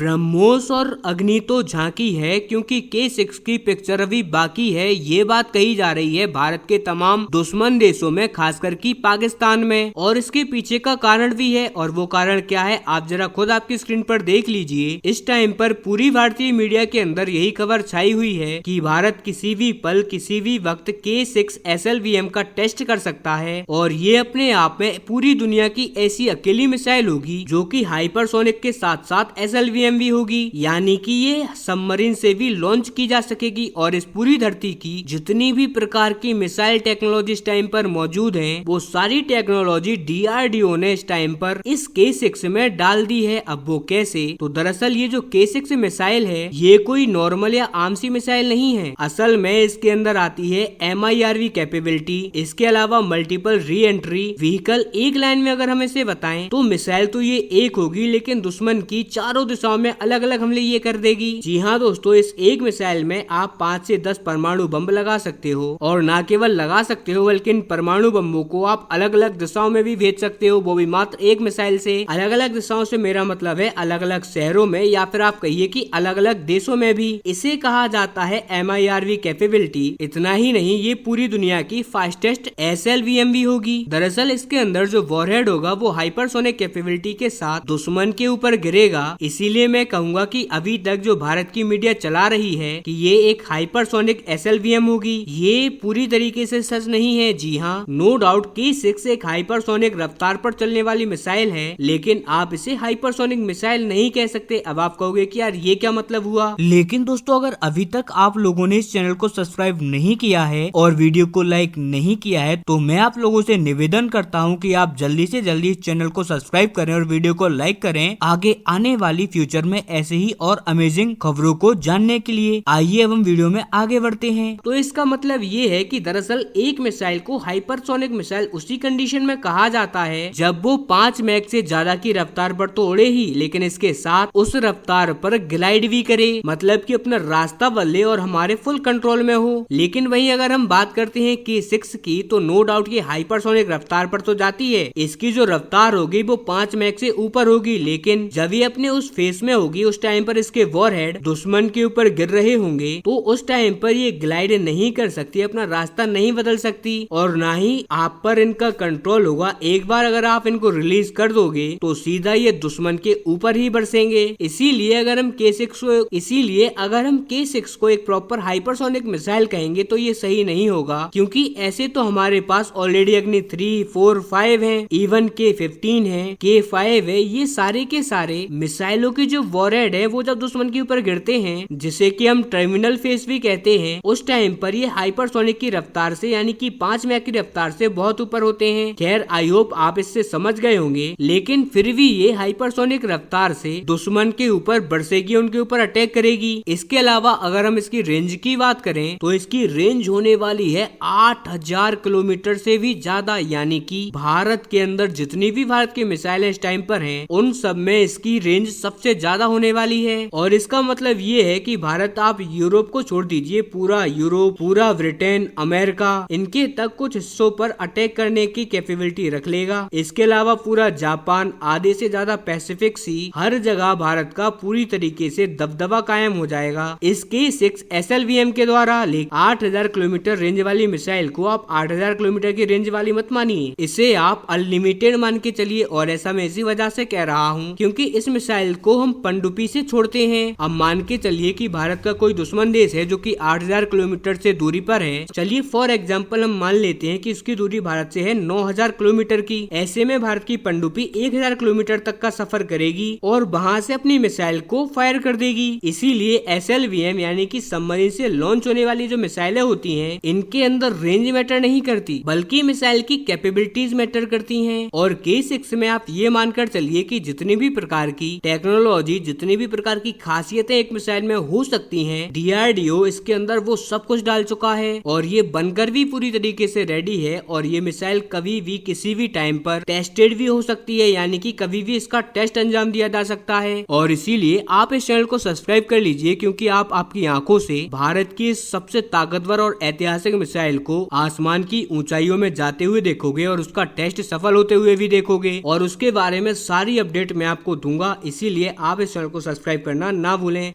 ब्रह्मोस और अग्नि तो झांकी है, क्योंकि K6 की पिक्चर अभी बाकी है। ये बात कही जा रही है भारत के तमाम दुश्मन देशों में, खासकर कि पाकिस्तान में। और इसके पीछे का कारण भी है, और वो कारण क्या है आप जरा खुद आपकी स्क्रीन पर देख लीजिए। इस टाइम पर पूरी भारतीय मीडिया के अंदर यही खबर छाई हुई है कि भारत किसी भी पल किसी भी वक्त K6 SLBM का टेस्ट कर सकता है, और ये अपने आप में पूरी दुनिया की ऐसी अकेली मिसाइल होगी जो कि हाइपरसोनिक के साथ साथ SLBM भी होगी, यानी कि ये सबमरीन से भी लॉन्च की जा सकेगी। और इस पूरी धरती की जितनी भी प्रकार की मिसाइल टेक्नोलॉजी इस टाइम पर मौजूद है, वो सारी टेक्नोलॉजी DRDO ने इस टाइम पर इस K6 में डाल दी है। अब वो कैसे? तो दरअसल ये जो K6 मिसाइल है ये कोई नॉर्मल या आम सी मिसाइल नहीं है। असल में इसके अंदर आती है MIRV कैपेबिलिटी, इसके अलावा मल्टीपल री एंट्री व्हीकल। एक लाइन में अगर हम इसे बताएं तो मिसाइल तो ये एक होगी, लेकिन दुश्मन की चारों दिशाओं में अलग अलग हमले ये कर देगी। जी हाँ दोस्तों, इस एक मिसाइल में आप 5 से 10 परमाणु बम लगा सकते हो, और न केवल लगा सकते हो बल्कि इन परमाणु बमों को आप अलग अलग दिशाओं में भी भेज सकते हो, वो भी मात्र एक मिसाइल से। अलग अलग दिशाओं से मेरा मतलब है अलग अलग शहरों में, या फिर आप कहिए कि अलग अलग देशों में भी। इसे कहा जाता है MIRV कैपेबिलिटी। इतना ही नहीं, ये पूरी दुनिया की फास्टेस्ट SLBM भी होगी। दरअसल इसके अंदर जो वॉरहेड होगा वो हाइपरसोनिक कैपेबिलिटी के साथ दुश्मन के ऊपर गिरेगा। इसीलिए मैं कहूंगा कि अभी तक जो भारत की मीडिया चला रही है कि ये एक हाइपरसोनिक SLBM होगी, ये पूरी तरीके से सच नहीं है। जी हाँ, नो डाउट K6 एक हाइपरसोनिक रफ्तार पर चलने वाली मिसाइल है, लेकिन आप इसे हाइपरसोनिक मिसाइल नहीं कह सकते। अब आप कहोगे कि यार ये क्या मतलब हुआ? लेकिन दोस्तों, अगर अभी तक आप लोगों ने इस चैनल को सब्सक्राइब नहीं किया है और वीडियो को लाइक नहीं किया है, तो मैं आप लोगों से निवेदन करता हूं कि आप जल्दी से जल्दी इस चैनल को सब्सक्राइब करें और वीडियो को लाइक करें, आगे आने वाली फ्यूचर में ऐसे ही और अमेजिंग खबरों को जानने के लिए। आइए अब हम वीडियो में आगे बढ़ते हैं। तो इसका मतलब ये है कि दरअसल एक मिसाइल को हाइपरसोनिक मिसाइल उसी कंडीशन में कहा जाता है जब वो 5 मैक से ज्यादा की रफ्तार पर तो उड़े ही, लेकिन इसके साथ उस रफ्तार पर ग्लाइड भी करे, मतलब कि अपना रास्ता बदले और हमारे फुल कंट्रोल में हो। लेकिन वहीं अगर हम बात करते हैं K6 की, तो नो डाउट ये हाइपरसोनिक रफ्तार पर तो जाती है। इसकी जो रफ्तार होगी वो 5 मैक से ऊपर होगी, लेकिन जब ये अपने उस फेस में होगी उस टाइम पर इसके वॉरहेड दुश्मन के ऊपर गिर रहे होंगे, तो उस टाइम पर ये ग्लाइड नहीं कर सकती, अपना रास्ता नहीं बदल सकती, और ना ही आप पर इनका कंट्रोल होगा। एक बार अगर आप इनको रिलीज कर दोगे तो सीधा ये दुश्मन के ऊपर ही बरसेंगे। इसीलिए अगर हम K6 को एक प्रॉपर हाइपरसोनिक मिसाइल कहेंगे तो ये सही नहीं होगा, क्योंकि ऐसे तो हमारे पास ऑलरेडी अग्नि 3, 4, 5 है, इवन K15 है, K5 है। ये सारे के सारे मिसाइलों की जो वॉरहेड है वो जब दुश्मन के ऊपर गिरते हैं, जिसे कि हम टर्मिनल फेस भी कहते हैं, उस टाइम पर ये हाइपरसोनिक की रफ्तार से यानी कि 5 मैक की रफ्तार से बहुत ऊपर होते हैं। खैर, आई होप आप इससे समझ गए होंगे, लेकिन फिर भी ये हाइपरसोनिक रफ्तार से दुश्मन के ऊपर बरसेगी, उनके ऊपर अटैक करेगी। इसके अलावा अगर हम इसकी रेंज की बात करें तो इसकी रेंज होने वाली है 8000 किलोमीटर से भी ज्यादा, यानी कि भारत के अंदर जितनी भी भारत की मिसाइलें इस टाइम पर हैं, उन सब में इसकी रेंज सबसे ज्यादा होने वाली है। और इसका मतलब ये है कि भारत, आप यूरोप को छोड़ दीजिए, पूरा यूरोप, पूरा ब्रिटेन, अमेरिका, इनके तक कुछ हिस्सों पर अटैक करने की कैपेबिलिटी रख लेगा। इसके अलावा पूरा जापान, आधे से ज्यादा पैसिफिक सी, हर जगह भारत का पूरी तरीके से दबदबा कायम हो जाएगा इस K6 SLBM के द्वारा। 8000 किलोमीटर रेंज वाली मिसाइल को आप 8000 किलोमीटर की रेंज वाली मत मानिए, इसे आप अनलिमिटेड मान के चलिए। और ऐसा मैं इसी वजह से कह रहा हूँ क्योंकि इस मिसाइल को हम पनडुब्बी से छोड़ते हैं। अब मान के चलिए कि भारत का कोई दुश्मन देश है जो कि 8000 किलोमीटर से दूरी पर है। चलिए फॉर एग्जांपल हम मान लेते हैं कि इसकी दूरी भारत से है 9000 किलोमीटर की। ऐसे में भारत की पनडुब्बी 1000 किलोमीटर तक का सफर करेगी और वहां से अपनी मिसाइल को फायर कर देगी। इसीलिए SLBM यानी कि सबमरीन से लॉन्च होने वाली जो मिसाइलें होती हैं, इनके अंदर रेंज मैटर नहीं करती, बल्कि मिसाइल की कैपेबिलिटीज मैटर करती हैं। और K6 में आप ये मानकर चलिए कि जितनी भी प्रकार की टेक्नोलॉजी, जितनी भी प्रकार की खासियतें एक मिसाइल में हो सकती हैं, DRDO इसके अंदर वो सब कुछ डाल चुका है, और ये बनकर भी पूरी तरीके से रेडी है। और ये मिसाइल कभी भी किसी भी टाइम पर टेस्टेड भी हो सकती है, यानी कि कभी भी इसका टेस्ट अंजाम दिया जा सकता है। और इसीलिए आप इस चैनल को सब्सक्राइब कर लीजिए, क्योंकि आप आपकी आंखों से भारत की सबसे ताकतवर और ऐतिहासिक मिसाइल को आसमान की ऊंचाइयों में जाते हुए देखोगे और उसका टेस्ट सफल होते हुए भी देखोगे, और उसके बारे में सारी अपडेट मैं आपको दूंगा। इसीलिए आप इस चैनल को सब्सक्राइब करना ना भूलें।